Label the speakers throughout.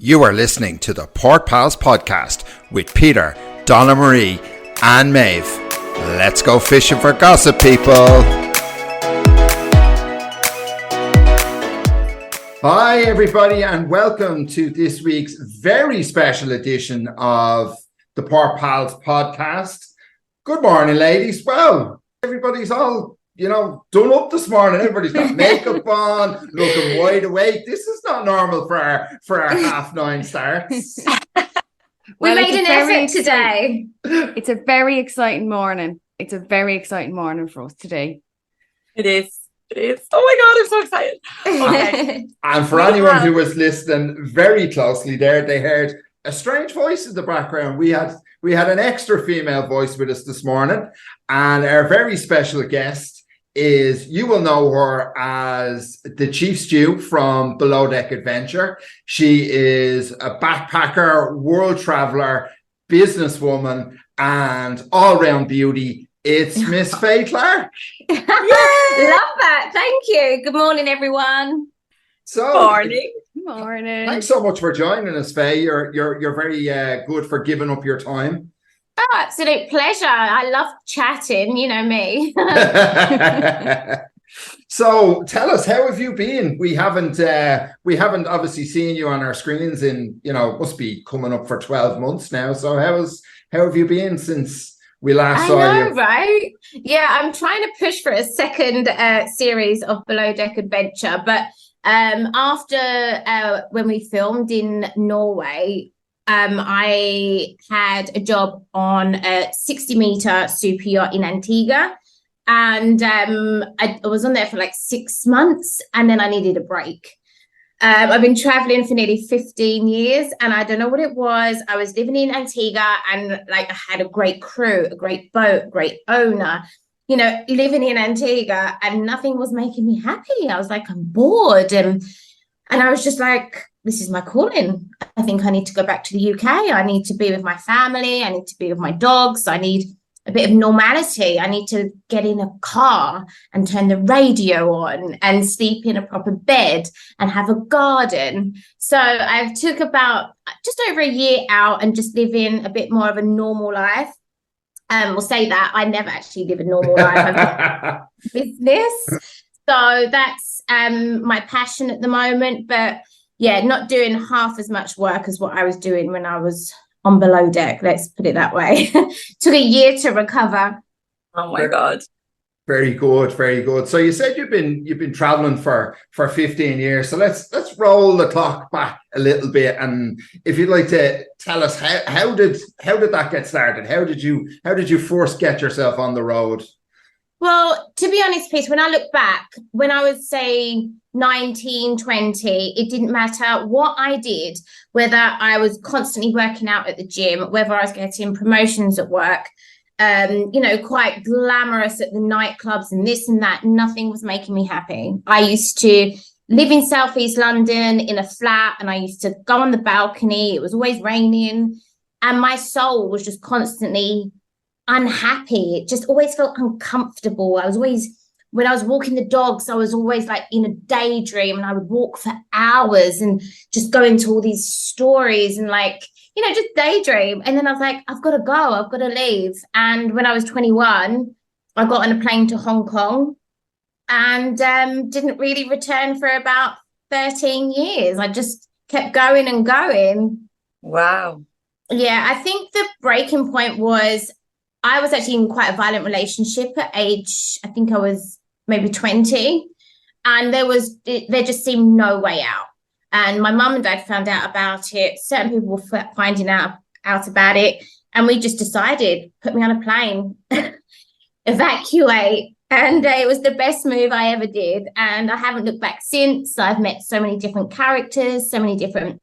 Speaker 1: You are listening to the Port Pals podcast with Peter, Donna Marie and Maeve. Let's go fishing for gossip, people. Hi everybody and welcome to this week's very special edition of the Port Pals podcast. Good morning, ladies. Well, everybody's all done up this morning. Everybody's got makeup on, looking wide awake. This is not normal for our 9:30 starts.
Speaker 2: We made an effort today. It's a very exciting morning. It's a very exciting morning for us today.
Speaker 3: It is. Oh my God, I'm so excited. Okay.
Speaker 1: And for anyone who was listening very closely there, they heard a strange voice in the background. We had an extra female voice with us this morning, and our very special guest is, you will know her as the Chief Stew from Below Deck Adventure. She is a backpacker, world traveler, businesswoman, and all-round beauty. It's Miss Faye Clarke.
Speaker 4: Love that. Thank you. Good morning, everyone.
Speaker 2: Morning.
Speaker 1: Thanks so much for joining us, Faye. You're very good for giving up your time.
Speaker 4: Oh, absolute pleasure. I love chatting, you know me.
Speaker 1: So tell us, how have you been? We haven't obviously seen you on our screens in, must be coming up for 12 months now. So how have you been since we last saw you?
Speaker 4: I know, right? Yeah, I'm trying to push for a second series of Below Deck Adventure, but after when we filmed in Norway, I had a job on a 60-meter super yacht in Antigua, and I was on there for like 6 months, and then I needed a break. I've been traveling for nearly 15 years, and I don't know what it was. I was living in Antigua, and I had a great crew, a great boat, great owner, living in Antigua, and nothing was making me happy. I was like, I'm bored. And I was just like, this is my calling. I think I need to go back to the UK. I need to be with my family. I need to be with my dogs. I need a bit of normality. I need to get in a car and turn the radio on and sleep in a proper bed and have a garden. So I took about just over a year out and just living a bit more of a normal life. We'll say that I never actually live a normal life. I've got business. So that's my passion at the moment. But yeah, not doing half as much work as what I was doing when I was on Below Deck. Let's put it that way. Took a year to recover.
Speaker 3: Oh my God.
Speaker 1: Very good, very good. So you said you've been traveling for 15 years. So let's roll the clock back a little bit, and if you'd like to tell us how did that get started? How did you first get yourself on the road?
Speaker 4: Well, to be honest, Pete, when I look back, when I was, say, 19, 20, it didn't matter what I did, whether I was constantly working out at the gym, whether I was getting promotions at work, quite glamorous at the nightclubs and this and that. Nothing was making me happy. I used to live in Southeast London in a flat, and I used to go on the balcony. It was always raining, and my soul was just constantly unhappy. It just always felt uncomfortable. When I was walking the dogs, I was always like in a daydream, and I would walk for hours and just go into all these stories and just daydream. And then I was like, I've got to go. I've got to leave. And when I was 21, I got on a plane to Hong Kong and didn't really return for about 13 years. I just kept going and going.
Speaker 3: Wow.
Speaker 4: Yeah, I think the breaking point was I was actually in quite a violent relationship at age, I think I was maybe 20. And there just seemed no way out. And my mum and dad found out about it. Certain people were finding out about it. And we just decided, put me on a plane, evacuate. And it was the best move I ever did. And I haven't looked back since. I've met so many different characters, so many different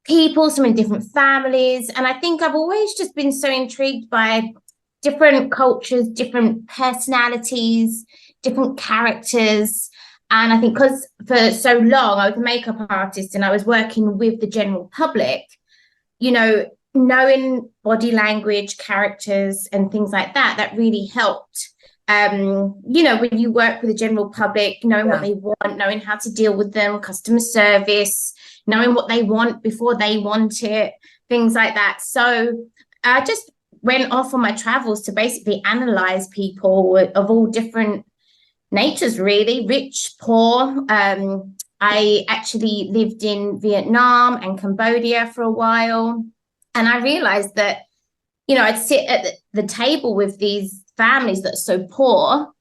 Speaker 4: people, so many different families. And I think I've always just been so intrigued by different cultures, different personalities, different characters. And I think because for so long I was a makeup artist and I was working with the general public, knowing body language, characters and things like that really helped. When you work with the general public, knowing what they want, knowing how to deal with them, customer service, knowing what they want before they want it, things like that. So I just went off on my travels to basically analyze people of all different natures, really, rich, poor. I actually lived in Vietnam and Cambodia for a while. And I realized that, I'd sit at the table with these families that are so poor.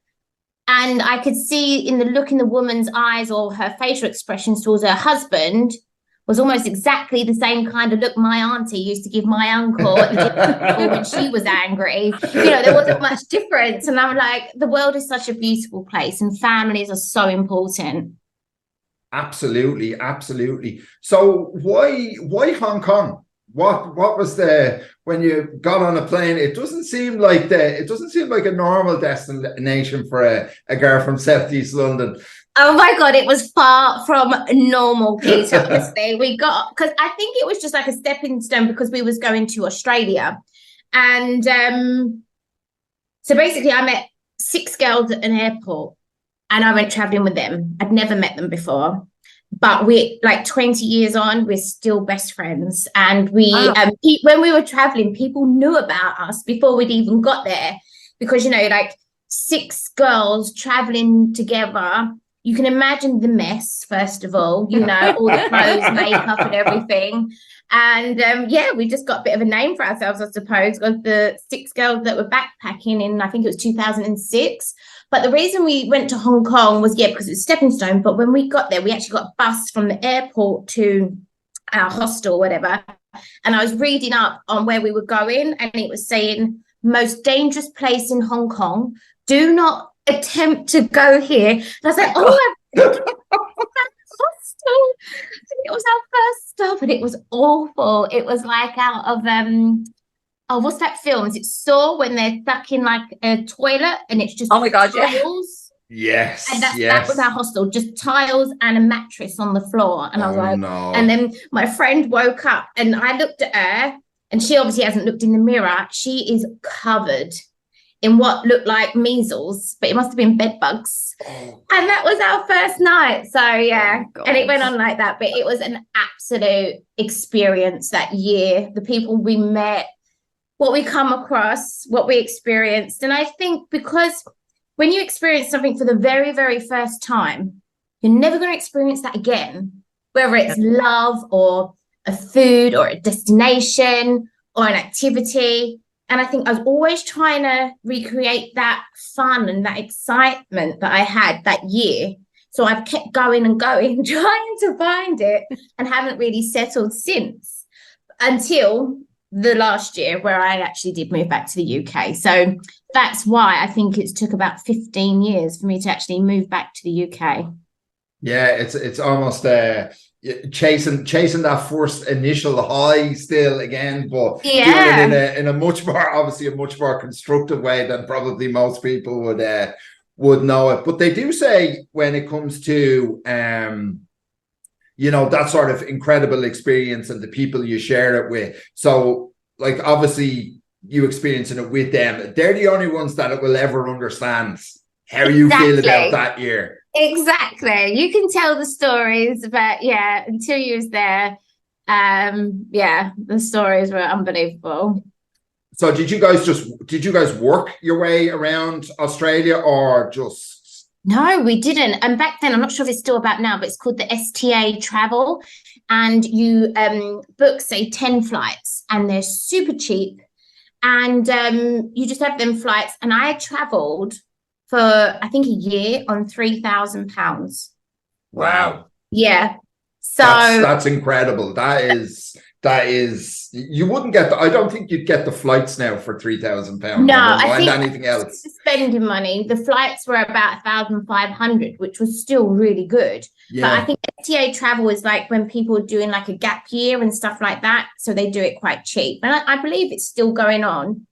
Speaker 4: And I could see in the look in the woman's eyes or her facial expressions towards her husband was almost exactly the same kind of look my auntie used to give my uncle when she was angry. There wasn't much difference. And I'm like, the world is such a beautiful place and families are so important.
Speaker 1: Absolutely, absolutely. So why Hong Kong? What was when you got on a plane? It doesn't seem like a normal destination for a girl from Southeast London.
Speaker 4: Oh my God, it was far from normal, Peter. Honestly, because I think it was just like a stepping stone because we was going to Australia. And so basically I met 6 girls at an airport and I went traveling with them. I'd never met them before. But we're like 20 years on, we're still best friends. And when we were traveling, people knew about us before we'd even got there. Because, like 6 girls traveling together, you can imagine the mess, first of all, all the clothes, makeup and everything. And we just got a bit of a name for ourselves, I suppose, because the 6 girls that were backpacking in, I think it was 2006. But the reason we went to Hong Kong was, because it's stepping stone. But when we got there, we actually got a bus from the airport to our hostel, whatever. And I was reading up on where we were going, and it was saying, most dangerous place in Hong Kong. Do not attempt to go here. And I was like, hostel. It was our first stop, and it was awful. It was like out of what's that film? Is it Saw, when they're stuck in like a toilet and it's just
Speaker 3: oh my God,
Speaker 4: tiles?
Speaker 1: Yes.
Speaker 4: And that was our hostel, just tiles and a mattress on the floor. And I was like,
Speaker 1: no.
Speaker 4: And then my friend woke up and I looked at her, and she obviously hasn't looked in the mirror. She is covered in what looked like measles, but it must have been bed bugs. And that was our first night. So and it went on like that. But it was an absolute experience that year. The people we met, what we come across, what we experienced. And I think because when you experience something for the very, very first time, you're never going to experience that again, whether it's love or a food or a destination or an activity. And I think I was always trying to recreate that fun and that excitement that I had that year. So I've kept going and going, trying to find it, and haven't really settled since, until the last year where I actually did move back to the UK. So that's why I think it took about 15 years for me to actually move back to the UK.
Speaker 1: Yeah, it's almost chasing that first initial high still again, but doing it in a much more constructive way than probably most people would know it. But they do say when it comes to that sort of incredible experience and the people you share it with. So, like, obviously you experiencing it with them, they're the only ones that it will ever understand how you feel about that year.
Speaker 4: Exactly. You can tell the stories, but until you was there, the stories were unbelievable.
Speaker 1: So did you guys work your way around Australia or just?
Speaker 4: No, we didn't. And back then, I'm not sure if it's still about now, but it's called the STA travel. And you book, say, 10 flights, and they're super cheap. And you just have them flights. And I traveled for, I think, a year on £3,000.
Speaker 1: Wow.
Speaker 4: Yeah. So
Speaker 1: that's incredible. That is you wouldn't get I don't think you'd get the flights now for £3,000.
Speaker 4: No, I think
Speaker 1: anything else.
Speaker 4: Spending money. The flights were about 1,500, which was still really good. Yeah. But I think FTA travel is like when people are doing like a gap year and stuff like that. So they do it quite cheap. And I believe it's still going on.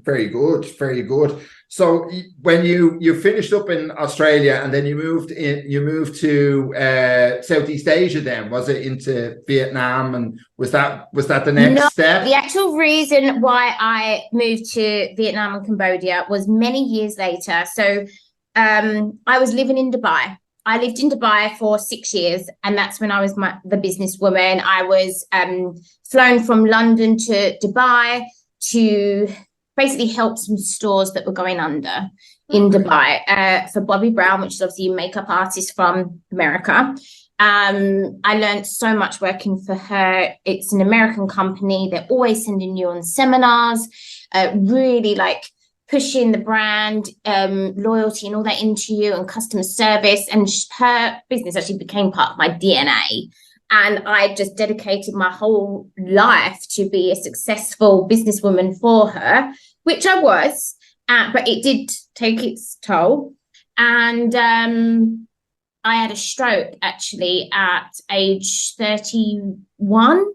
Speaker 1: Very good, very good. So when you finished up in Australia and then you moved to Southeast Asia, then was it into Vietnam, and was that the next step?
Speaker 4: The actual reason why I moved to Vietnam and Cambodia was many years later. So I was living in Dubai I lived in Dubai for 6 years, and that's when I was the businesswoman. I was flown from London to Dubai to basically help some stores that were going under in Dubai for Bobbi Brown, which is obviously a makeup artist from America. I learned so much working for her. It's an American company. They're always sending you on seminars, really like pushing the brand, loyalty and all that into you, and customer service. And her business actually became part of my DNA. And I just dedicated my whole life to be a successful businesswoman for her, which I was, but it did take its toll. And I had a stroke actually at age 31.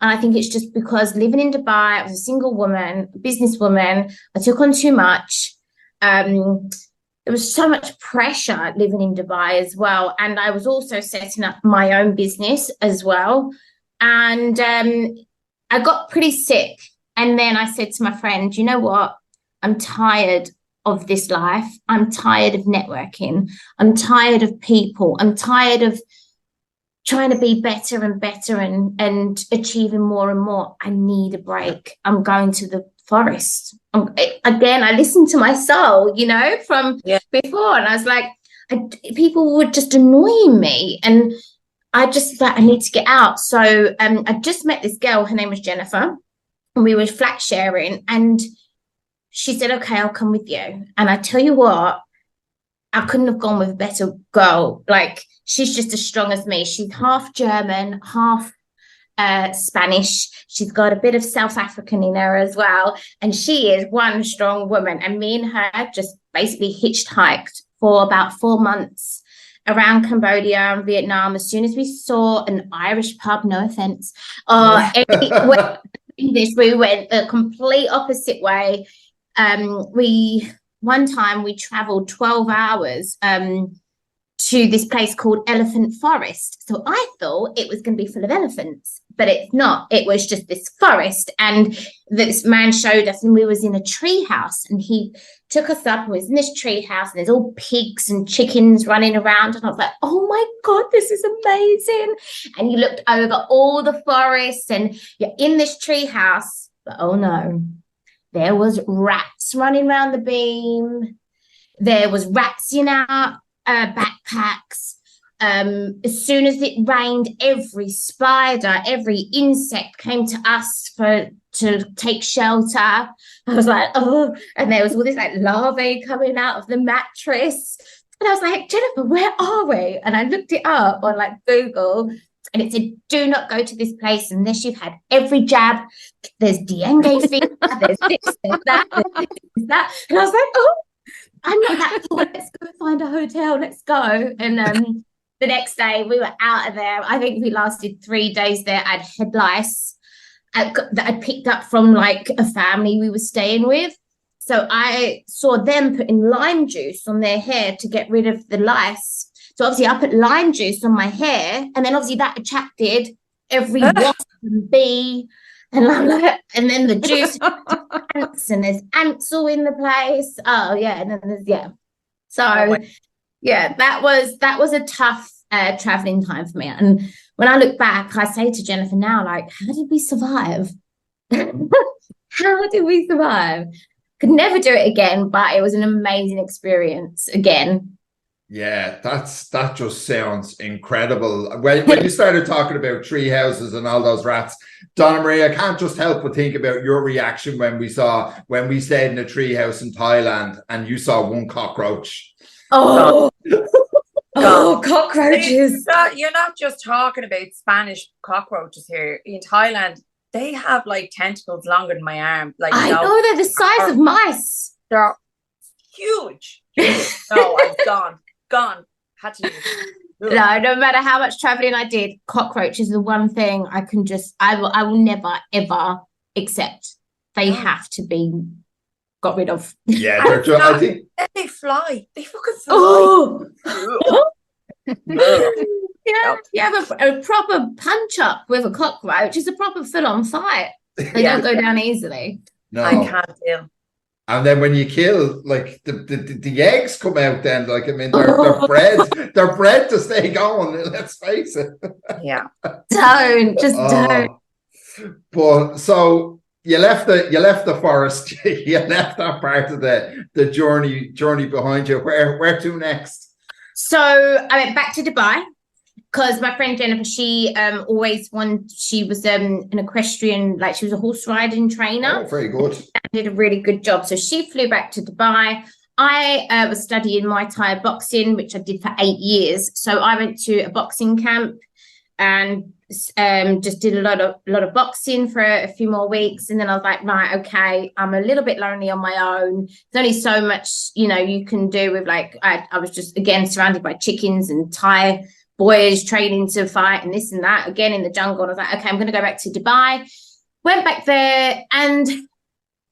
Speaker 4: And I think it's just because living in Dubai, I was a single woman, businesswoman, I took on too much. There was so much pressure living in Dubai as well. And I was also setting up my own business as well. And I got pretty sick. And then I said to my friend, you know what? I'm tired of this life. I'm tired of networking. I'm tired of people. I'm tired of trying to be better and better and achieving more and more. I need a break. I'm going to the forest. Again, I listened to my soul, you know, from before. And I was like, people were just annoying me. And I just thought I need to get out. So I just met this girl. Her name was Jennifer. And we were flat sharing. And she said, okay, I'll come with you. And I tell you what, I couldn't have gone with a better girl. Like, she's just as strong as me. She's half German, half Spanish. She's got a bit of South African in her as well. And she is one strong woman. And me and her just basically hitchhiked for about 4 months around Cambodia and Vietnam. As soon as we saw an Irish pub, no offense, English, we went the complete opposite way. One time we traveled 12 hours to this place called Elephant Forest. So I thought it was going to be full of elephants, but it's not. It was just this forest. And this man showed us, and we was in a tree house, and he took us up and was in this tree house, and there's all pigs and chickens running around. And I was like, oh my God, this is amazing. And you looked over all the forests, and you're in this tree house, but oh no, there was rats running around the beam. There was rats in our backpacks. As soon as it rained, every spider, every insect came to us to take shelter. I was like, oh, and there was all this like larvae coming out of the mattress. And I was like, Jennifer, where are we? And I looked it up on like Google, and it said, do not go to this place unless you've had every jab. There's dengue fever, there's this, there's that, there's that. And I was like, oh, I'm not that poor. Let's go find a hotel. Let's go. And the next day we were out of there. I think we lasted 3 days there. I had head lice that I'd picked up from like a family we were staying with. So I saw them putting lime juice on their hair to get rid of the lice. So obviously I put lime juice on my hair, and then obviously that attracted every wasp and bee. And I'm like, and then the juice, ants, and there's ants all in the place. Oh yeah, and then there's So that was a tough traveling time for me. And when I look back, I say to Jennifer now, like, how did we survive? How did we survive? Could never do it again, but it was an amazing experience again.
Speaker 1: Yeah, that just sounds incredible. When you started talking about tree houses and all those rats, Donna Marie, I can't just help but think about your reaction when we stayed in a tree house in Thailand and you saw one cockroach.
Speaker 3: Oh,
Speaker 4: cockroaches.
Speaker 3: You're not just talking about Spanish cockroaches here. In Thailand, they have like tentacles longer than my arm. Like,
Speaker 4: I know, they're the size of mice.
Speaker 3: They're huge. No, I'm gone. Had to leave.
Speaker 4: No matter how much traveling I did, cockroach is the one thing I will never ever accept. They have to be got rid of.
Speaker 1: Yeah, I think
Speaker 3: they fly. They fucking fly.
Speaker 4: Oh. Yeah, you have a proper punch up with a cockroach. It's a proper full on fight. They don't go down easily.
Speaker 1: No,
Speaker 3: I can't deal.
Speaker 1: And then when you kill, like the eggs come out, then like I mean they're bred to stay going. Let's face it.
Speaker 3: Yeah.
Speaker 4: Don't.
Speaker 1: But so you left the forest. You left that part of the journey behind you. Where to next?
Speaker 4: So I went back to Dubai because my friend Jennifer, she she was an equestrian, like she was a horse riding trainer.
Speaker 1: Oh, very good.
Speaker 4: She did a really good job. So she flew back to Dubai. I was studying Muay Thai boxing, which I did for 8 years. So I went to a boxing camp and just did a lot of boxing for a few more weeks. And then I was like, right, okay, I'm a little bit lonely on my own. There's only so much, you can do with like, I was just, again, surrounded by chickens and Thai boys training to fight and this and that, again, in the jungle. And I was like, okay, I'm going to go back to Dubai. Went back there and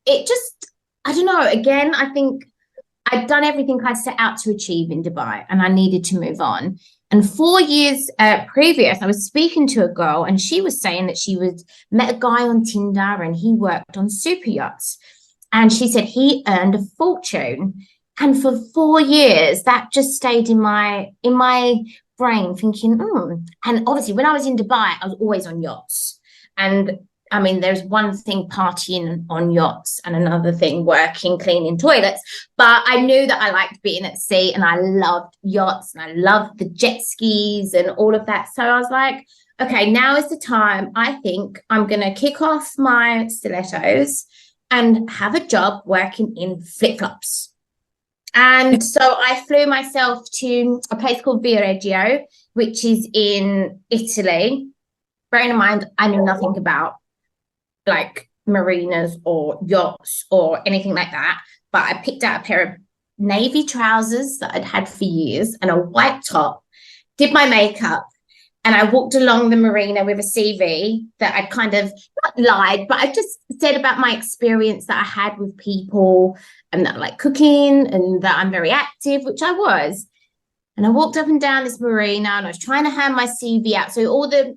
Speaker 4: it just, I don't know, again, I think I'd done everything I set out to achieve in Dubai and I needed to move on. And 4 years previous, I was speaking to a girl and she was saying that she met a guy on Tinder and he worked on super yachts. And she said he earned a fortune. And for 4 years, that just stayed in my brain thinking, And obviously, when I was in Dubai, I was always on yachts. And I mean, there's one thing partying on yachts and another thing working, cleaning toilets. But I knew that I liked being at sea and I loved yachts and I loved the jet skis and all of that. So I was like, okay, now is the time. I think I'm going to kick off my stilettos and have a job working in flip-flops. And so I flew myself to a place called Viareggio, which is in Italy. Bearing in mind, I knew nothing about like marinas or yachts or anything like that. But I picked out a pair of navy trousers that I'd had for years and a white top, did my makeup, and I walked along the marina with a CV that I'd kind of not lied, but I just said about my experience that I had with people and that I like cooking and that I'm very active, which I was. And I walked up and down this marina and I was trying to hand my CV out. So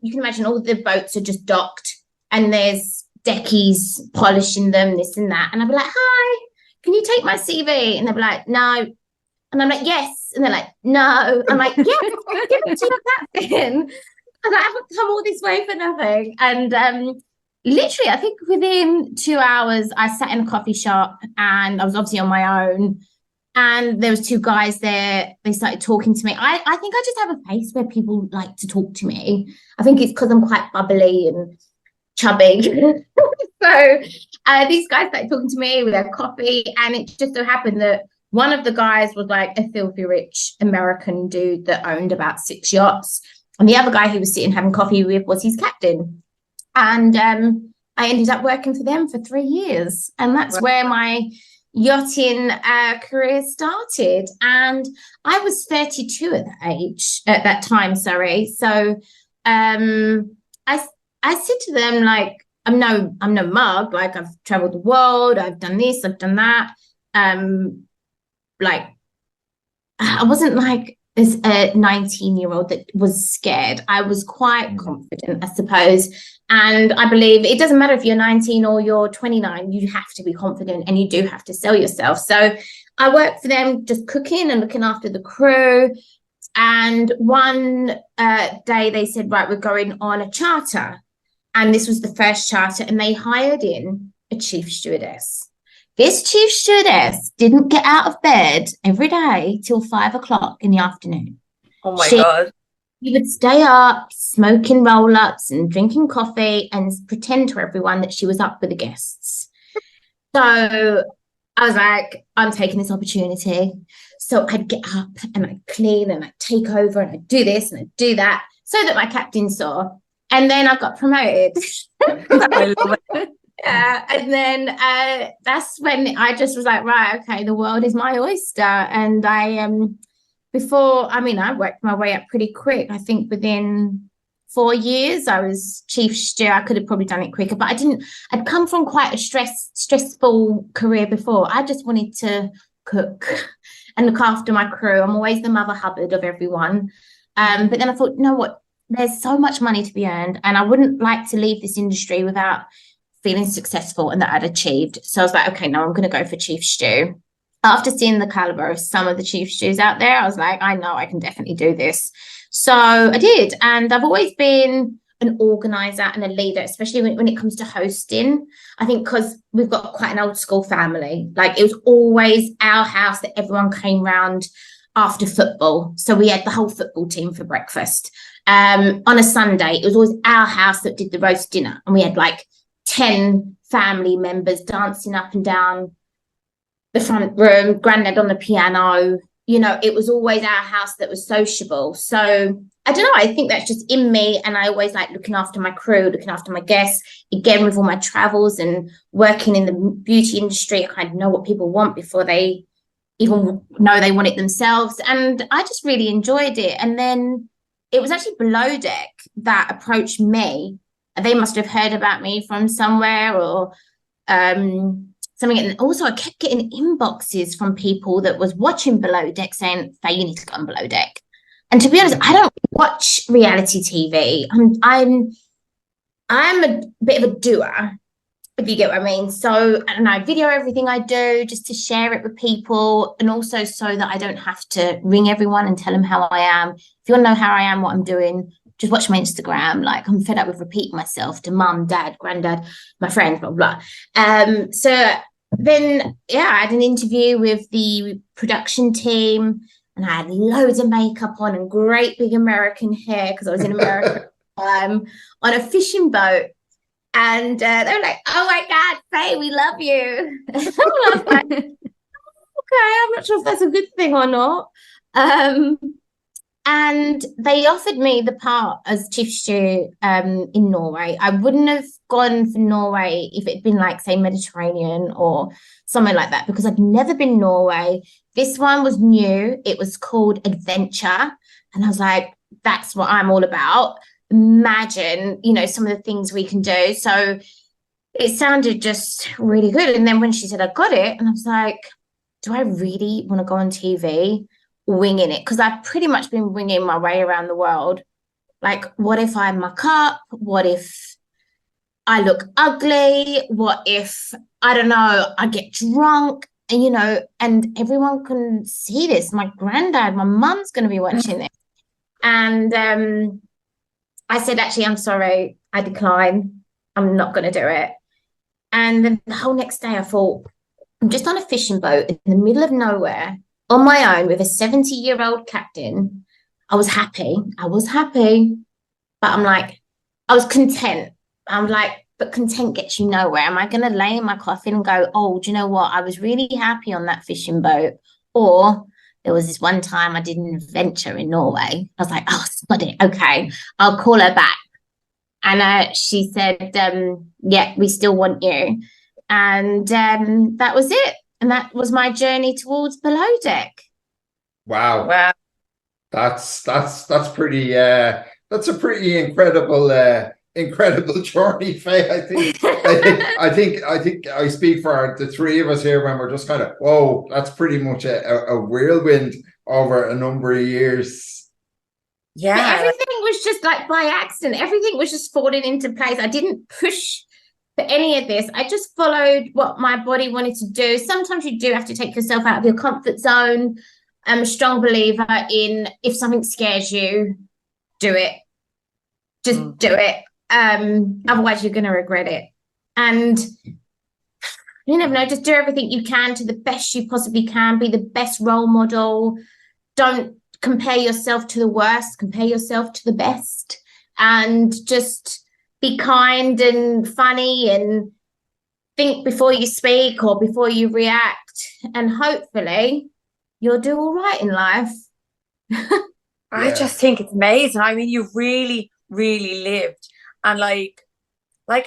Speaker 4: you can imagine all the boats are just docked and there's deckies polishing them, this and that. And I'd be like, hi, can you take my CV? And they'd be like, no. And I'm like, yes. And they're like, no. I'm like, yes, give it to your captain. And I haven't come all this way for nothing. And literally, I think within 2 hours, I sat in a coffee shop and I was obviously on my own. And there was 2 guys there. They started talking to me. I think I just have a face where people like to talk to me. I think it's because I'm quite bubbly and chubby. So these guys started talking to me with their coffee. And it just so happened that one of the guys was like a filthy rich American dude that owned about 6 yachts. And the other guy he was sitting having coffee with was his captain. And I ended up working for them for 3 years. And that's where my yachting career started. And I was 32 at that time. So I said to them, like, I'm no mug. Like, I've traveled the world. I've done this. I've done that. Like, I wasn't like this 19-year-old that was scared. I was quite confident, I suppose. And I believe it doesn't matter if you're 19 or you're 29, you have to be confident and you do have to sell yourself. So I worked for them just cooking and looking after the crew. And one day they said, right, we're going on a charter. And this was the first charter and they hired in a chief stewardess. This chief stewardess didn't get out of bed every day till 5 o'clock in the afternoon.
Speaker 3: Oh my God.
Speaker 4: She would stay up smoking roll-ups and drinking coffee and pretend to everyone that she was up with the guests. So I was like, I'm taking this opportunity. So I'd get up and I'd clean and I'd take over and I'd do this and I'd do that so that my captain saw. And then I got promoted.
Speaker 3: I love it.
Speaker 4: And then that's when I just was like, right, okay, the world is my oyster. And I worked my way up pretty quick. I think within 4 years, I was chief steward. I could have probably done it quicker, but I'd come from quite a stressful career before. I just wanted to cook and look after my crew. I'm always the Mother Hubbard of everyone. But then I thought, you know what? There's so much money to be earned, and I wouldn't like to leave this industry without feeling successful and that I'd achieved. So I was like, okay, now I'm going to go for Chief Stew. After seeing the caliber of some of the Chief Stews out there, I was like, I know I can definitely do this. So I did. And I've always been an organizer and a leader, especially when it comes to hosting. I think because we've got quite an old school family. Like, it was always our house that everyone came round after football. So we had the whole football team for breakfast. On a Sunday, it was always our house that did the roast dinner. And we had like 10 family members dancing up and down the front room, granddad on the piano. You know, it was always our house that was sociable. So I don't know, I think that's just in me. And I always like looking after my crew, looking after my guests. Again, with all my travels and working in the beauty industry, I kind of know what people want before they even know they want it themselves. And I just really enjoyed it. And then it was actually Below Deck that approached me. They must have heard about me from somewhere or something. And also I kept getting inboxes from people that was watching Below Deck saying, Faye, you need to go on Below Deck. And to be honest, I don't watch reality TV. I'm a bit of a doer, if you get what I mean. So, and I video everything I do just to share it with people, and also so that I don't have to ring everyone and tell them how I am. If you want to know how I am, what I'm doing, just watch my Instagram. Like, I'm fed up with repeating myself to mum, dad, granddad, my friends, blah, blah. So then, yeah, I had an interview with the production team, and I had loads of makeup on and great big American hair because I was in America on a fishing boat. And they were like, oh my God, Faye, we love you. I was like, okay, I'm not sure if that's a good thing or not. And they offered me the part as Chief Stew in Norway. I wouldn't have gone for Norway if it had been like, say, Mediterranean or somewhere like that, because I'd never been Norway. This one was new. It was called Adventure. And I was like, that's what I'm all about. Imagine, you know, some of the things we can do. So it sounded just really good. And then when she said I got it, and I was like, do I really want to go on TV winging it? Because I've pretty much been winging my way around the world. Like, what if I muck up? What if I look ugly? What if, I don't know, I get drunk? And, you know, and everyone can see this. My granddad, my mum's going to be watching this. And I said, actually, I'm sorry, I decline. I'm not going to do it. And then the whole next day I thought, I'm just on a fishing boat in the middle of nowhere on my own with a 70-year-old captain. I was happy. But I'm like, I was content. I'm like, but content gets you nowhere. Am I going to lay in my coffin and go, oh, do you know what? I was really happy on that fishing boat. Or there was this one time I did an adventure in Norway. I was like, oh, sod it. Okay, I'll call her back. And she said, yeah, we still want you. And that was it. And that was my journey towards Below Deck.
Speaker 1: Wow.
Speaker 3: Wow.
Speaker 1: That's pretty that's a pretty incredible journey, Faye. I think I speak for the three of us here when we're just kind of, whoa, that's pretty much a whirlwind over a number of years.
Speaker 3: Yeah.
Speaker 4: But everything was just like by accident. Everything was just falling into place. I didn't push for any of this. I just followed what my body wanted to do. Sometimes you do have to take yourself out of your comfort zone. I'm a strong believer in, if something scares you, do it. Just do it. Otherwise you're going to regret it. And you never know, just do everything you can to the best you possibly can. Be the best role model. Don't compare yourself to the worst. Compare yourself to the best. And just be kind and funny and think before you speak or before you react. And hopefully you'll do all right in life.
Speaker 3: I just think it's amazing. I mean, you've really, really lived. And like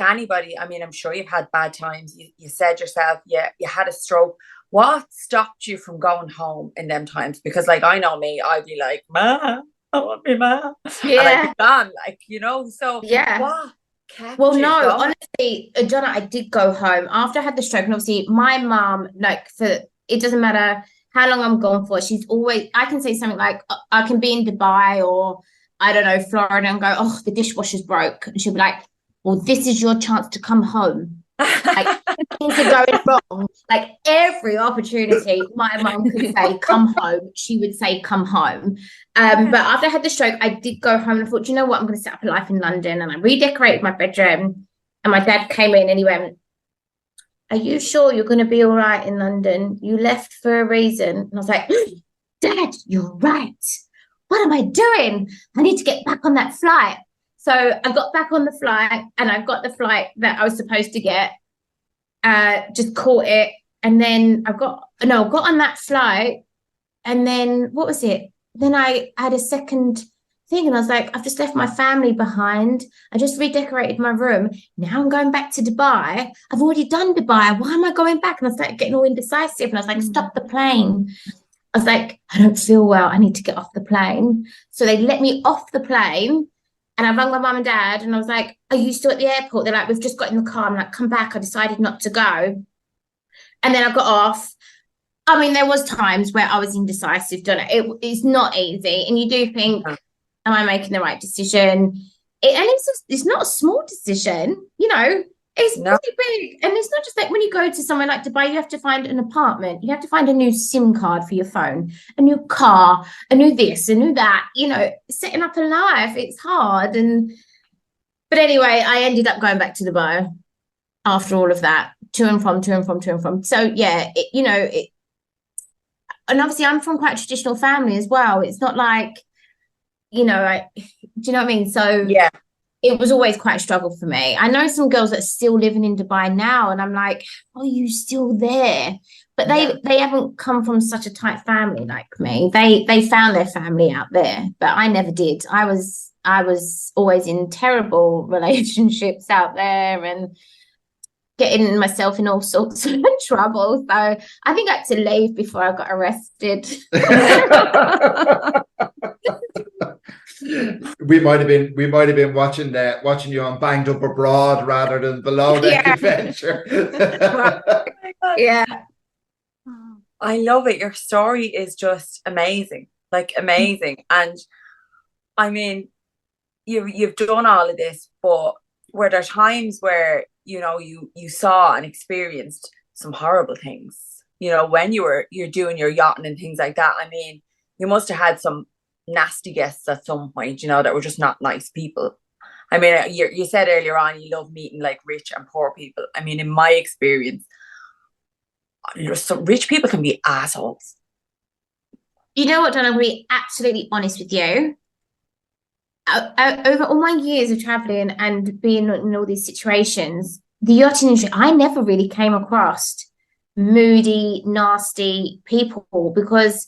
Speaker 3: anybody, I mean, I'm sure you've had bad times. You said yourself, yeah, you had a stroke. What stopped you from going home in them times? Because like, I know me, I'd be like, Ma, I want me, Ma.
Speaker 4: Yeah.
Speaker 3: And I'd be gone, like, you know, so
Speaker 4: yeah.
Speaker 3: What kept
Speaker 4: well,
Speaker 3: you
Speaker 4: no,
Speaker 3: going?
Speaker 4: honestly, Donna, I did go home after I had the stroke. And obviously my mom, like, for it doesn't matter how long I'm gone for, she's always, I can say something like, I can be in Dubai or I don't know, Florida, and go, oh, the dishwasher's broke. And she'll be like, well, this is your chance to come home. Like things are going wrong. Like every opportunity, my mum could say, "Come home." She would say, "Come home." But after I had the stroke, I did go home and I thought, you know what, I'm going to set up a life in London. And I redecorated my bedroom. And my dad came in and he went, "Are you sure you're going to be all right in London? You left for a reason." And I was like, "Dad, you're right. What am I doing? I need to get back on that flight." So I got back on the flight and I got the flight that I was supposed to get, just caught it. And then I got on that flight. And then what was it? Then I had a second thing and I was like, I've just left my family behind. I just redecorated my room. Now I'm going back to Dubai. I've already done Dubai. Why am I going back? And I started getting all indecisive. And I was like, stop the plane. I was like, I don't feel well. I need to get off the plane. So they let me off the plane. And I rang my mum and dad and I was like, "Are you still at the airport?" They're like, "We've just got in the car." I'm like, "Come back. I decided not to go." And then I got off. I mean, there was times where I was indecisive, don't it? It's not easy. And you do think, am I making the right decision? It's not a small decision, you know. It's pretty big. And it's not just like when you go to somewhere like Dubai, you have to find an apartment. You have to find a new SIM card for your phone, a new car, a new this, a new that. You know, setting up a life, it's hard. But anyway, I ended up going back to Dubai after all of that, to and from. So yeah, and obviously I'm from quite a traditional family as well. It's not like, do you know what I mean? So
Speaker 3: Yeah.
Speaker 4: It was always quite a struggle for me. I know some girls that are still living in Dubai now, and I'm like, "Are you still there?" But they haven't come from such a tight family like me. They found their family out there, but I never did. I was always in terrible relationships out there and getting myself in all sorts of trouble. So I think I had to leave before I got arrested.
Speaker 1: We might have been watching you on Banged Up Abroad rather than Below Deck Adventure.
Speaker 4: Yeah.
Speaker 3: I love it. Your story is just amazing, like amazing. And I mean, you've done all of this, but were there times where, you know, you saw and experienced some horrible things, you know, when you're doing your yachting and things like that? I mean, you must have had some nasty guests at some point, you know, that were just not nice people. I mean, you said earlier on you love meeting like rich and poor people. I mean, in my experience, some rich people can be assholes.
Speaker 4: You know what, Donna, I'll be absolutely honest with you. Over all my years of traveling and being in all these situations, the yachting industry, I never really came across moody, nasty people, because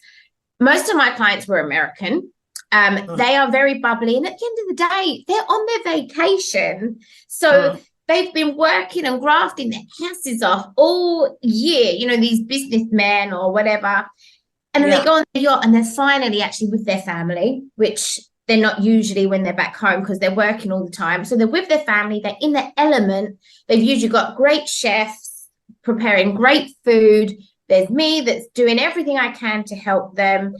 Speaker 4: most of my clients were American. They are very bubbly, and at the end of the day, they're on their vacation. So they've been working and grafting their asses off all year, you know, these businessmen or whatever. And then they go on the yacht and they're finally actually with their family, which they're not usually when they're back home because they're working all the time. So they're with their family, they're in their element. They've usually got great chefs preparing great food. There's me that's doing everything I can to help them.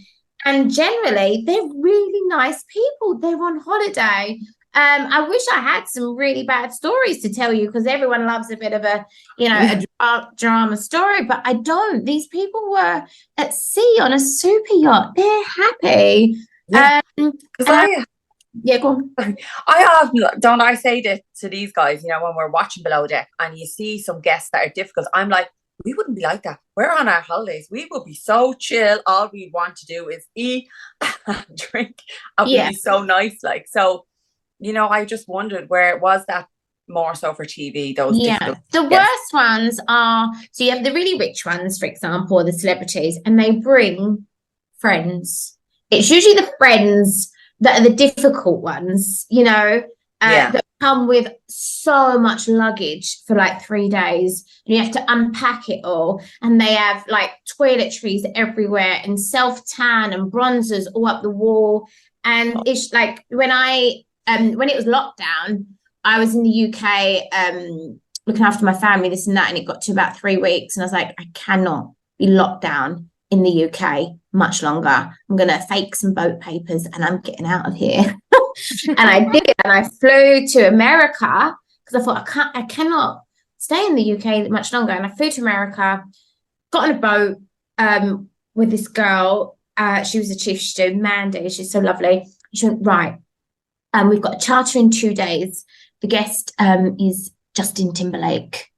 Speaker 4: And generally, they're really nice people. They're on holiday. I wish I had some really bad stories to tell you, because everyone loves a bit of a, you know, a drama story, but I don't. These people were at sea on a super yacht. They're happy.
Speaker 3: Yeah.
Speaker 4: Go on.
Speaker 3: Don't I say that to these guys, you know, when we're watching Below Deck and you see some guests that are difficult, I'm like, we wouldn't be like that. We're on our holidays. We would be so chill. All we want to do is eat and drink and be so nice. Like, so, you know, I just wondered, where was that more so for TV? Those
Speaker 4: the worst ones are, so you have the really rich ones, for example, the celebrities, and they bring friends. It's usually the friends that are the difficult ones, you know, that come with so much luggage for like 3 days, and you have to unpack it all, and they have like toiletries everywhere and self-tan and bronzers all up the wall. And it's like when it was lockdown, I was in the UK looking after my family, this and that, and it got to about 3 weeks, and I was like, I cannot be locked down in the UK much longer. I'm going to fake some boat papers and I'm getting out of here. And I did, and I flew to America because I thought I cannot stay in the UK much longer. And I flew to America, got on a boat with this girl. She was a chief steward, Mandy. She's so lovely. She went, right, we've got a charter in 2 days. The guest is Justin Timberlake.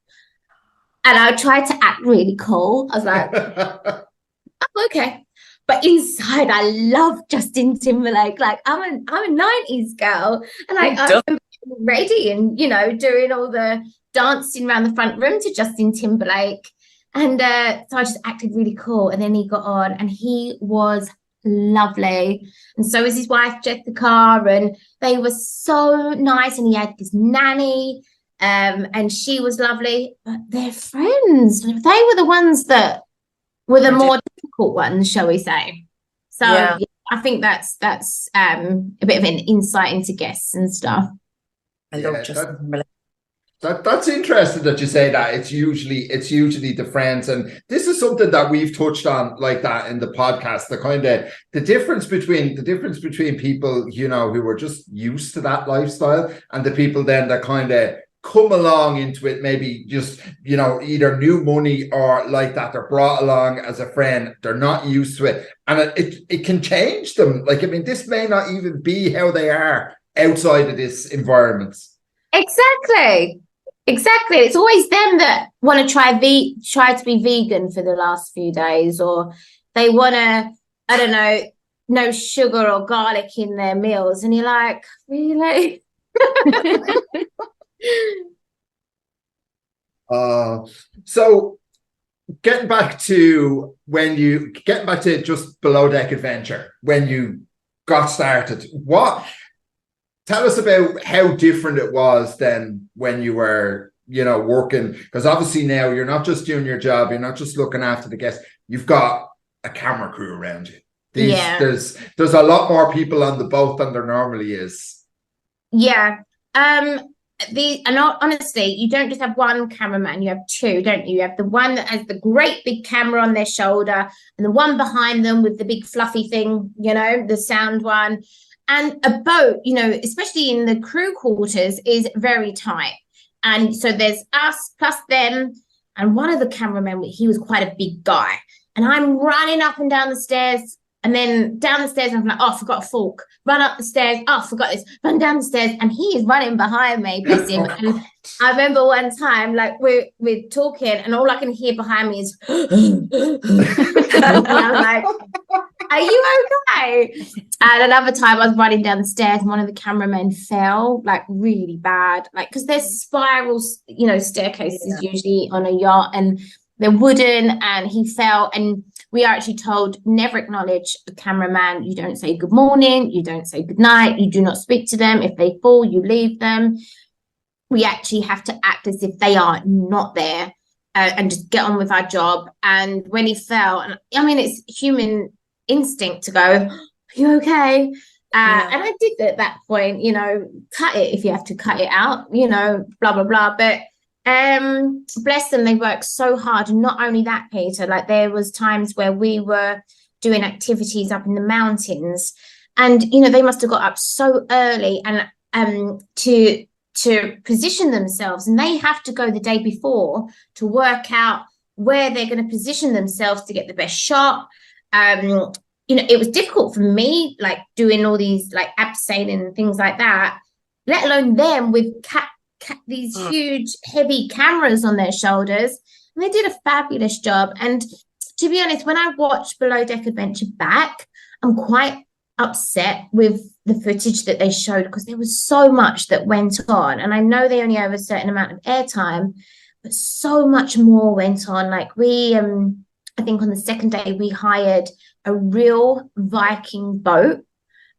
Speaker 4: And I tried to act really cool. I was like, oh, okay. But inside, I love Justin Timberlake. Like, I'm a 90s girl. And I'm ready and, doing all the dancing around the front room to Justin Timberlake. And so I just acted really cool. And then he got on and he was lovely. And so was his wife, Jessica. And they were so nice. And he had this nanny. And she was lovely. But their friends, they were the ones that were the more difficult ones, shall we say. So yeah, I think that's a bit of an insight into guests and stuff.
Speaker 3: I love Justin.
Speaker 1: That's interesting that you say that. It's usually the friends, and this is something that we've touched on like that in the podcast. The difference between people, who are just used to that lifestyle, and the people then that kind of come along into it, maybe just either new money or like that. They're brought along as a friend. They're not used to it, and it can change them. Like, I mean, this may not even be how they are outside of this environment.
Speaker 4: Exactly. It's always them that want to try to be vegan for the last few days, or they want to, I don't know, no sugar or garlic in their meals, and you're like, really?
Speaker 1: So getting back to just Below Deck Adventure, when you got started, tell us about how different it was than when you were, working, because obviously now you're not just doing your job, you're not just looking after the guests, you've got a camera crew around you. There's a lot more people on the boat than there normally is.
Speaker 4: Yeah. Honestly, you don't just have one cameraman, you have two, don't you? You have the one that has the great big camera on their shoulder, and the one behind them with the big fluffy thing, the sound one. And a boat, especially in the crew quarters, is very tight. And so there's us plus them. And one of the cameramen, he was quite a big guy. And I'm running up and down the stairs. And then down the stairs, I'm like, oh, I forgot a fork. Run up the stairs. Oh, I forgot this. Run down the stairs. And he is running behind me, bless him. And I remember one time, like, we're talking, and all I can hear behind me is, and I was like, are you okay? And another time I was running down the stairs and one of the cameramen fell, like, really bad. Like, because there's spirals, staircases usually on a yacht, and they're wooden, and he fell. And we are actually told, never acknowledge the cameraman. You don't say good morning. You don't say good night. You do not speak to them. If they fall, you leave them. We actually have to act as if they are not there and just get on with our job. And when he fell, and I mean, it's human instinct to go, are you okay? And I did at that point, cut it if you have to cut it out, blah, blah, blah. But bless them, they work so hard. And not only that, Peter, like, there was times where we were doing activities up in the mountains, and they must have got up so early and to position themselves, and they have to go the day before to work out where they're going to position themselves to get the best shot. It was difficult for me, like, doing all these, like, abseiling and things like that, let alone them with these huge heavy cameras on their shoulders. And they did a fabulous job. And to be honest, when I watched Below Deck Adventure back, I'm quite upset with the footage that they showed, because there was so much that went on. And I know they only have a certain amount of airtime, but so much more went on. Like, we I think on the second day we hired a real Viking boat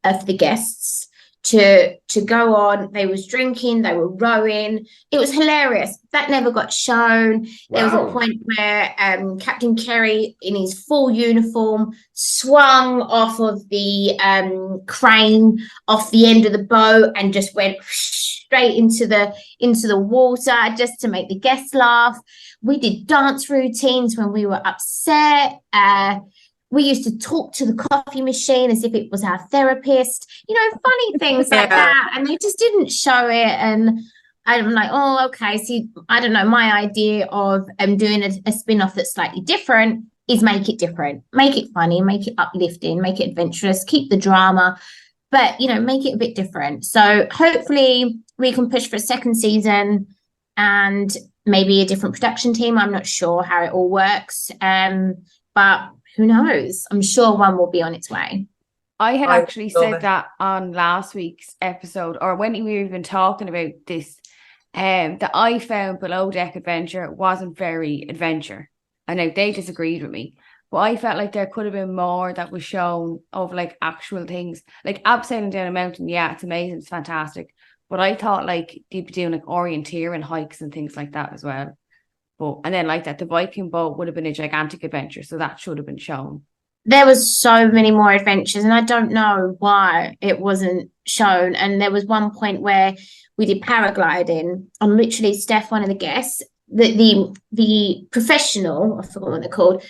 Speaker 4: for the guests to go on. They was drinking, they were rowing. It was hilarious. That never got shown. Wow. There was a point where Captain Kerry, in his full uniform, swung off of the crane off the end of the boat and just went straight into the water, just to make the guests laugh. We did dance routines when we were upset. We used to talk to the coffee machine as if it was our therapist, funny things like that. And they just didn't show it. And I'm like, oh, okay. See, I don't know. My idea of doing a spin-off that's slightly different is make it different, make it funny, make it uplifting, make it adventurous, keep the drama, but make it a bit different. So hopefully we can push for a second season and maybe a different production team. I'm not sure how it all works, but who knows? I'm sure one will be on its way.
Speaker 2: I had actually said that on last week's episode, or when we were even talking about this, that I found Below Deck Adventure wasn't very adventure. I know they disagreed with me, but I felt like there could have been more that was shown of like actual things, like abseiling down a mountain. Yeah, it's amazing, it's fantastic. But I thought like they'd be doing like orienteering hikes and things like that as well. And then like that, the Viking boat would have been a gigantic adventure, so that should have been shown.
Speaker 4: There was so many more adventures, and I don't know why it wasn't shown. And there was one point where we did paragliding, and literally Steph, one of the guests, the professional, I forgot what they're called,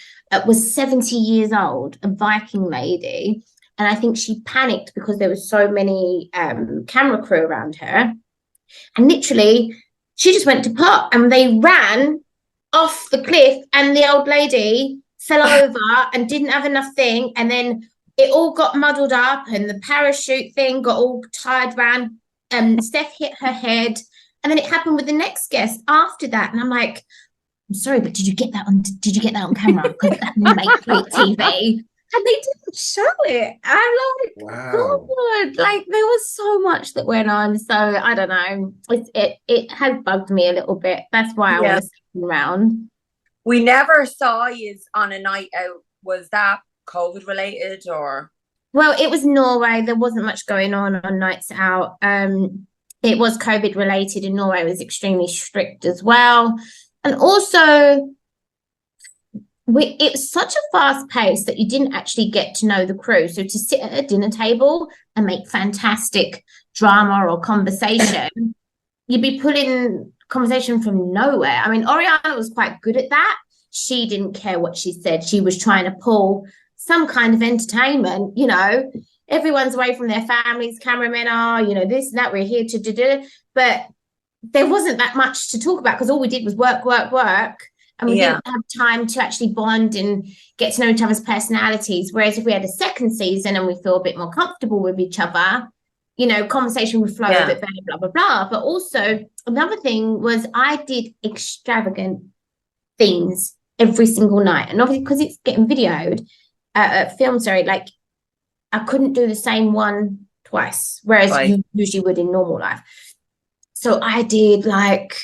Speaker 4: was 70 years old, a Viking lady, and I think she panicked because there was so many camera crew around her, and literally she just went to pot, and they ran off the cliff, and the old lady fell over and didn't have enough thing, and then it all got muddled up, and the parachute thing got all tied around, and Steph hit her head, and then it happened with the next guest after that, and I'm like, I'm sorry, but did you get that on camera? Because that make great TV, and they didn't show it. I'm like, wow. God, like there was so much that went on. So I don't know, it has bugged me a little bit. That's why I was around.
Speaker 3: We never saw you on a night out. Was that COVID related or?
Speaker 4: Well, it was Norway. There wasn't much going on nights out. It was COVID related, and Norway was extremely strict as well. And also, it was such a fast pace that you didn't actually get to know the crew. So to sit at a dinner table and make fantastic drama or conversation, you'd be pulling conversation from nowhere. I mean, Oriana was quite good at that. She didn't care what she said. She was trying to pull some kind of entertainment. Everyone's away from their families, cameramen are, this and that, we're here to do. But there wasn't that much to talk about because all we did was work. And we didn't have time to actually bond and get to know each other's personalities. Whereas if we had a second season and we feel a bit more comfortable with each other, conversation would flow a bit better, blah, blah, blah. But also another thing was I did extravagant things every single night. And obviously because it's getting videoed, filmed, like I couldn't do the same one twice, whereas you usually would in normal life. So I did like,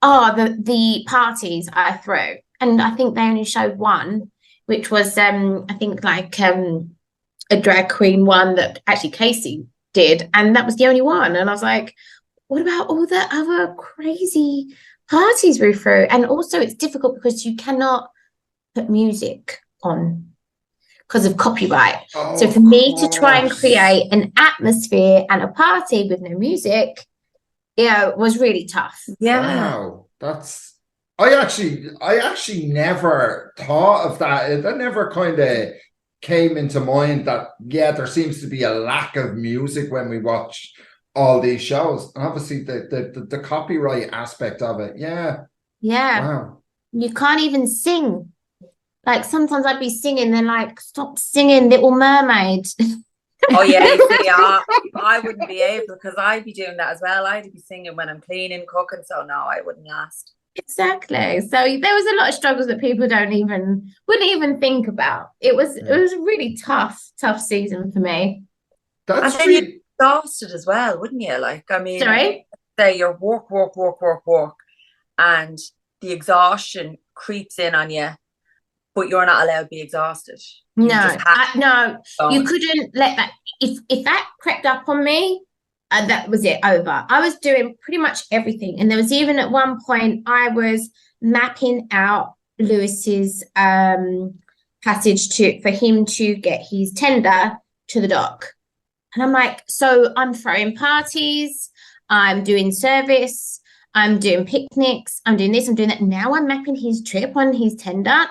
Speaker 4: the parties I threw. And I think they only showed one, which was, I think like a drag queen one that actually Casey did. And that was the only one. And I was like, what about all the other crazy parties we threw? And also it's difficult because you cannot put music on because of copyright. So for me to try and create an atmosphere and a party with no music, it was really tough.
Speaker 1: Wow, I actually never thought of that. That never kind of came into mind that there seems to be a lack of music when we watch all these shows, and obviously the copyright aspect of it. Wow,
Speaker 4: you can't even sing. Like sometimes I'd be singing, they're like, stop singing Little Mermaid.
Speaker 3: Oh yeah, you see, I wouldn't be able because I'd be doing that as well. I'd be singing when I'm cleaning, cooking, so no, I wouldn't last.
Speaker 4: Exactly. So there was a lot of struggles that people wouldn't even think about. It was a really tough season for me.
Speaker 3: That's and then you're exhausted as well, wouldn't you? Like, I mean, say you're work, and the exhaustion creeps in on you, but you're not allowed to be exhausted. You couldn't let that. If that crept up on me, that was it, over. I was doing pretty much everything, and there was even at one point I was mapping out Lewis's passage for him to get his tender to the dock, and I'm like, so I'm throwing parties, I'm doing service, I'm doing picnics, I'm doing this, I'm doing that. Now I'm mapping his trip on his tender.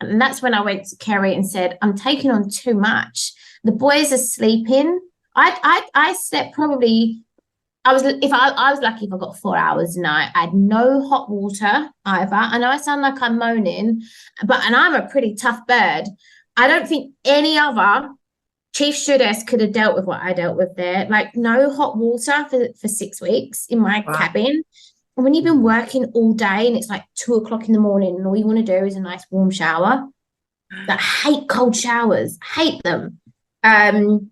Speaker 3: And that's when I went to Kerry and said, I'm taking on too much. The boys are sleeping. I slept probably
Speaker 4: I was lucky if I got 4 hours a night. I had no hot water either. I know I sound like I'm moaning, and I'm a pretty tough bird. I don't think any other chief stewardess could have dealt with what I dealt with there. Like no hot water for 6 weeks in my cabin. And when you've been working all day and it's like 2 o'clock in the morning and all you want to do is a nice warm shower. I hate cold showers, hate them. And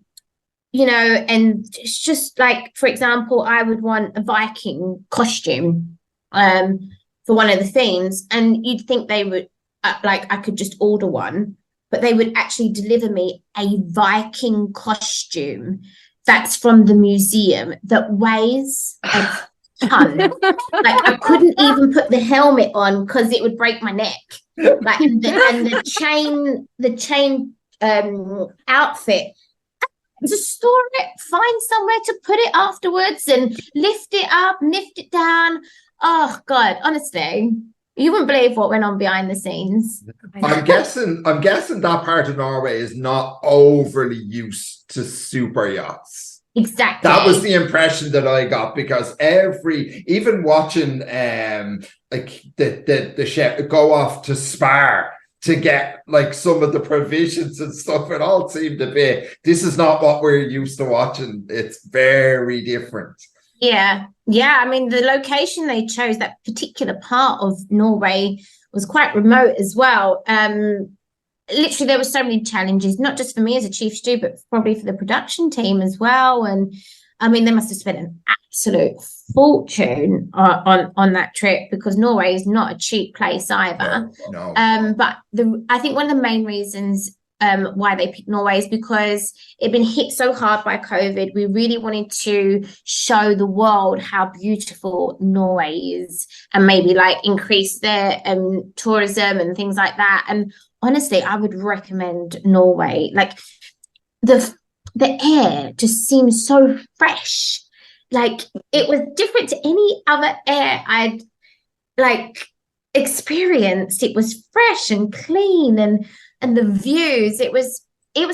Speaker 4: it's just like, for example, I would want a Viking costume for one of the themes, and you'd think they would, I could just order one, but they would actually deliver me a Viking costume that's from the museum that weighs a ton. I couldn't even put the helmet on because it would break my neck. The chain outfit. To store it, find somewhere to put it afterwards, and lift it up, lift it down. Oh God, honestly, you wouldn't believe what went on behind the scenes.
Speaker 1: I'm guessing that part of Norway is not overly used to super yachts.
Speaker 4: Exactly.
Speaker 1: That was the impression that I got, because even watching the chef go off to Spar to get like some of the provisions and stuff, it all seemed to be, this is not what we're used to watching. It's very different.
Speaker 4: Yeah. I mean, the location they chose, that particular part of Norway, was quite remote as well. Literally, there were so many challenges, not just for me as a chief stew, but probably for the production team as well. And I mean, they must have spent an absolute fortune on that trip, because Norway is not a cheap place either.
Speaker 1: No.
Speaker 4: But I think one of the main reasons why they picked Norway is because it'd been hit so hard by COVID. We really wanted to show the world how beautiful Norway is, and maybe like increase their tourism and things like that. And honestly, I would recommend Norway. Like the air just seems so fresh. Like it was different to any other air I'd like experienced. It was fresh and clean, and the views, it was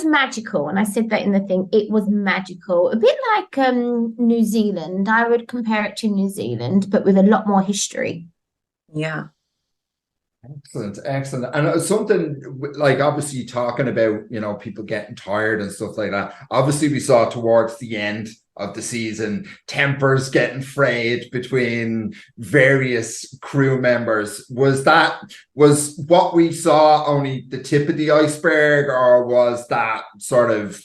Speaker 4: magical. And I said that in the thing, it was magical. A bit like New Zealand. I would compare it to New Zealand, but with a lot more history.
Speaker 3: Yeah.
Speaker 1: Excellent. And something like, obviously talking about, people getting tired and stuff like that. Obviously we saw towards the end of the season tempers getting frayed between various crew members. Was what we saw only the tip of the iceberg, or was that sort of,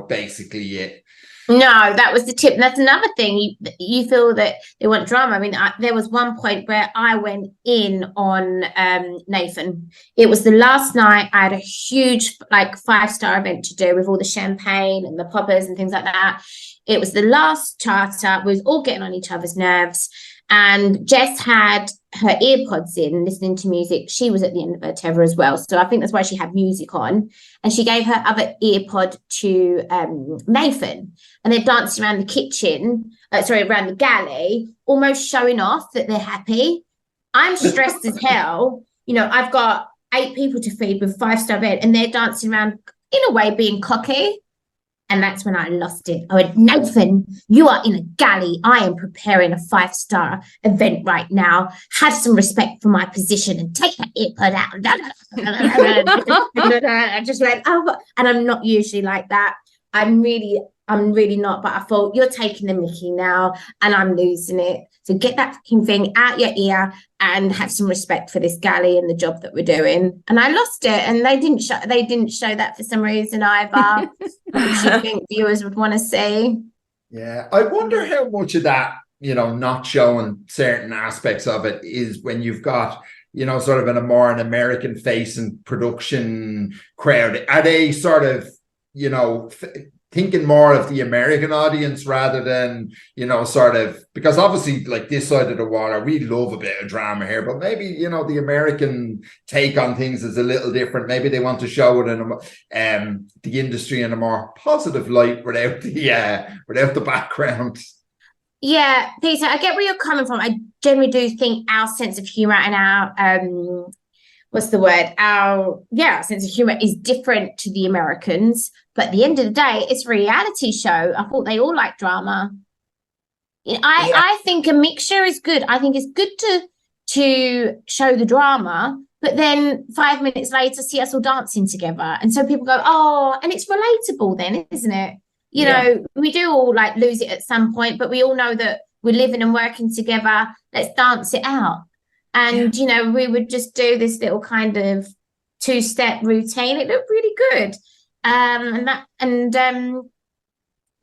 Speaker 1: basically it?
Speaker 4: No, that was the tip. And that's another thing. You feel that they want drama. I mean, there was one point where I went in on Nathan. It was the last night. I had a huge 5-star event to do with all the champagne and the poppers and things like that. It was the last charter. We was all getting on each other's nerves. And Jess had her earpods in, listening to music. She was at the end of her tether as well. So I think that's why she had music on. And she gave her other earpod to Nathan. And they're dancing around the kitchen, around the galley, almost showing off that they're happy. I'm stressed as hell. I've got 8 people to feed with 5-star bed, and they're dancing around, in a way, being cocky. And that's when I lost it. I went, Nathan, you are in a galley. I am preparing a 5-star event right now. Have some respect for my position and take that earpod out. I just went, oh, and I'm not usually like that. I'm really not. But I thought, you're taking the mickey now, and I'm losing it. So get that fucking thing out your ear and have some respect for this galley and the job that we're doing. And I lost it, and they didn't show that for some reason either, which you think viewers would want to see.
Speaker 1: Yeah, I wonder how much of that, not showing certain aspects of it is when you've got, sort of an American facing production crowd. Are they sort of, thinking more of the American audience rather than, sort of, because obviously like this side of the water, we love a bit of drama here, but maybe, the American take on things is a little different. Maybe they want to show it in the industry in a more positive light without the background.
Speaker 4: Yeah, Peter, I get where you're coming from. I generally do think our sense of humor and our our sense of humor is different to the Americans. But at the end of the day, it's a reality show. I thought they all like drama. I think a mixture is good. I think it's good to show the drama, but then 5 minutes later see us all dancing together, and so people go, oh, and it's relatable then, isn't it? You know, we do all like lose it at some point, but we all know that we're living and working together. Let's dance it out. And you know, we would just do this little kind of 2-step routine. It looked really good. But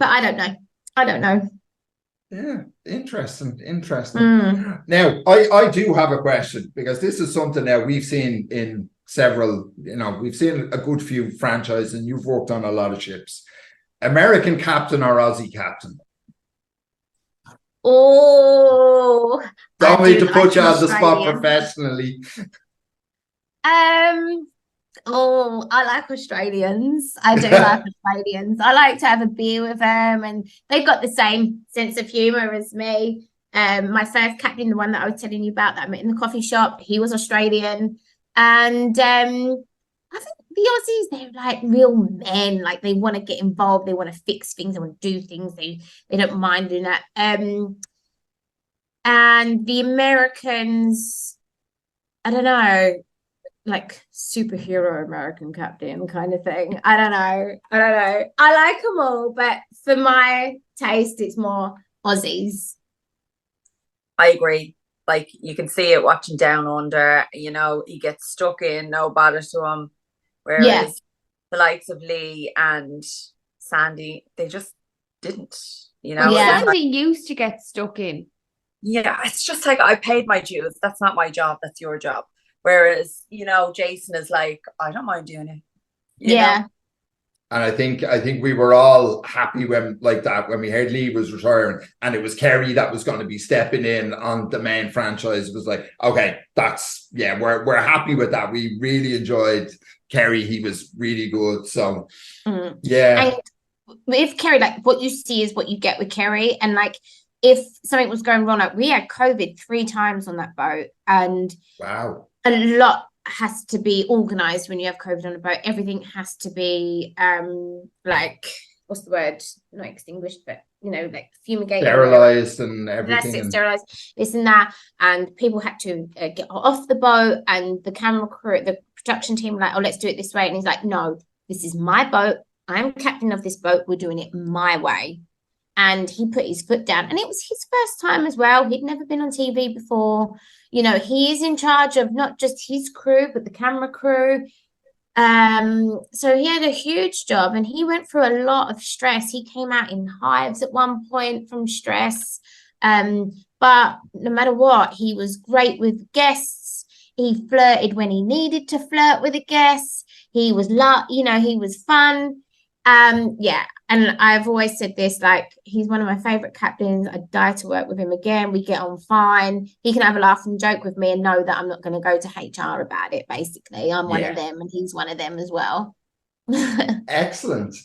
Speaker 4: I don't know.
Speaker 1: Yeah, interesting. Now, I do have a question, because this is something that we've seen in several, we've seen a good few franchises, and you've worked on a lot of ships. American captain or Aussie captain?
Speaker 4: Oh,
Speaker 1: Don't need to put you on the spot professionally.
Speaker 4: Oh, I like Australians. I do like Australians. I like to have a beer with them, and they've got the same sense of humour as me. My first captain, the one that I was telling you about that I met in the coffee shop, he was Australian. And I think the Aussies, they're like real men. Like, they want to get involved, they want to fix things, they want to do things, they don't mind doing that. And the Americans, I don't know, like superhero American captain kind of thing. I don't know. I like them all, but for my taste, it's more Aussies.
Speaker 3: I agree. Like, you can see it watching Down Under, he gets stuck in, no bother to him. Whereas the likes of Lee and Sandy, they just didn't,
Speaker 2: Sandy used to get stuck in.
Speaker 3: Yeah, it's just like, I paid my dues. That's not my job. That's your job. Whereas, Jason is like, I don't mind doing it. You know?
Speaker 1: And I think we were all happy when we heard Lee was retiring, and it was Kerry that was going to be stepping in on the main franchise. It was like, okay, we're happy with that. We really enjoyed Kerry. He was really good. So
Speaker 4: And with Kerry, like, what you see is what you get with Kerry. And like, if something was going wrong, like, we had COVID 3 times on that boat, and
Speaker 1: wow, a
Speaker 4: lot has to be organized when you have COVID on a boat. Everything has to be like, what's the word? Not extinguished, but like fumigated,
Speaker 1: sterilized, and everything.
Speaker 4: That's it, sterilized, this and that. And people had to get off the boat, and the camera crew, the production team were like, oh, let's do it this way. And he's like, no, this is my boat. I'm captain of this boat. We're doing it my way. And he put his foot down, and it was his first time as well. He'd never been on TV before. He is in charge of not just his crew, but the camera crew. So he had a huge job, and he went through a lot of stress. He came out in hives at one point from stress. But no matter what, he was great with guests. He flirted when he needed to flirt with the guests. He was he was fun. And I've always said this, like, he's one of my favorite captains. I'd die to work with him again. We get on fine. He can have a laugh and joke with me and know that I'm not going to go to HR about it. Basically, I'm one of them, and he's one of them as well.
Speaker 1: Excellent.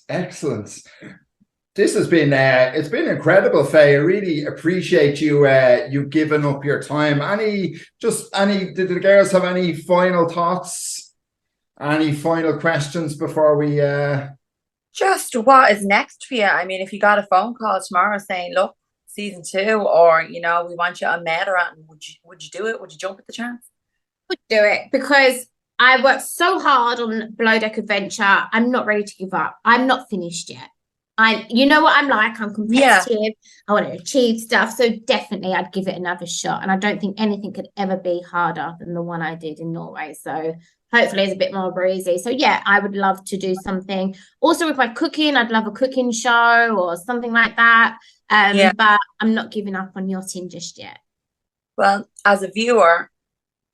Speaker 1: This has been it's been incredible, Faye. I really appreciate you giving up your time. Did the girls have any final thoughts? Any final questions before we
Speaker 3: Just what is next for you? I mean, if you got a phone call tomorrow saying, look, season 2, or, we want you on Metaran, would you do it? Would you jump at the chance?
Speaker 4: Would do it, because I worked so hard on Below Deck Adventure. I'm not ready to give up. I'm not finished yet. You know what I'm like. I'm competitive. Yeah. I want to achieve stuff. So definitely I'd give it another shot. And I don't think anything could ever be harder than the one I did in Norway. So hopefully it's a bit more breezy. So yeah, I would love to do something. Also with my cooking, I'd love a cooking show or something like that. But I'm not giving up on yachting just yet.
Speaker 3: Well, as a viewer,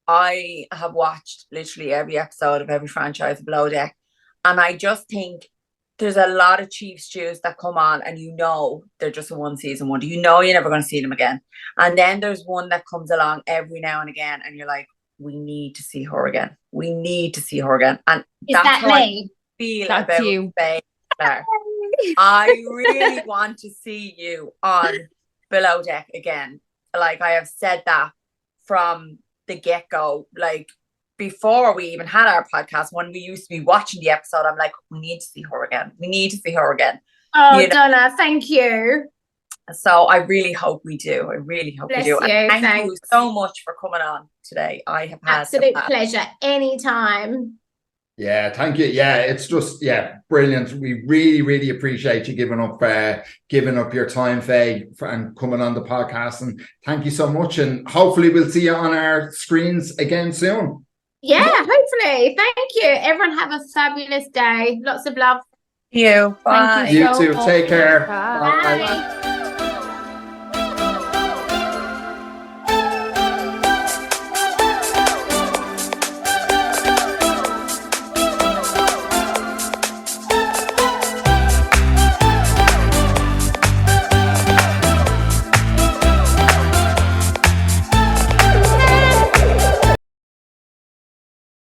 Speaker 3: I have watched literally every episode of every franchise of Below Deck. And I just think there's a lot of Chief Stews that come on, and they're just a one season wonder. You're never going to see them again. And then there's one that comes along every now and again, and you're like, we need to see her again. We need to see her again. And
Speaker 4: that's
Speaker 3: how
Speaker 4: me?
Speaker 3: I feel
Speaker 2: that's
Speaker 3: about
Speaker 2: you.
Speaker 3: Faye Clarke. I really want to see you on Below Deck again. Like, I have said that from the get-go. Like, before we even had our podcast, when we used to be watching the episode, I'm like, we need to see her again. We need to see her again.
Speaker 4: Oh, Donna, thank you.
Speaker 3: So I really hope we do. I really hope
Speaker 4: Bless
Speaker 3: we do.
Speaker 4: you.
Speaker 3: And thank you
Speaker 4: Thanks.
Speaker 3: so much for coming on today. I have had
Speaker 4: Absolute pleasure. Anytime.
Speaker 1: Yeah, thank you. Yeah, it's just brilliant. We really, really appreciate you giving up your time, Faye, and coming on the podcast. And thank you so much. And hopefully we'll see you on our screens again soon.
Speaker 4: Yeah, hopefully. Thank you. Everyone have a fabulous day. Lots of love.
Speaker 3: you. Bye.
Speaker 2: Thank you
Speaker 1: You
Speaker 2: so
Speaker 1: too.
Speaker 2: much.
Speaker 1: Take care.
Speaker 2: Bye.
Speaker 1: Bye.
Speaker 4: Bye.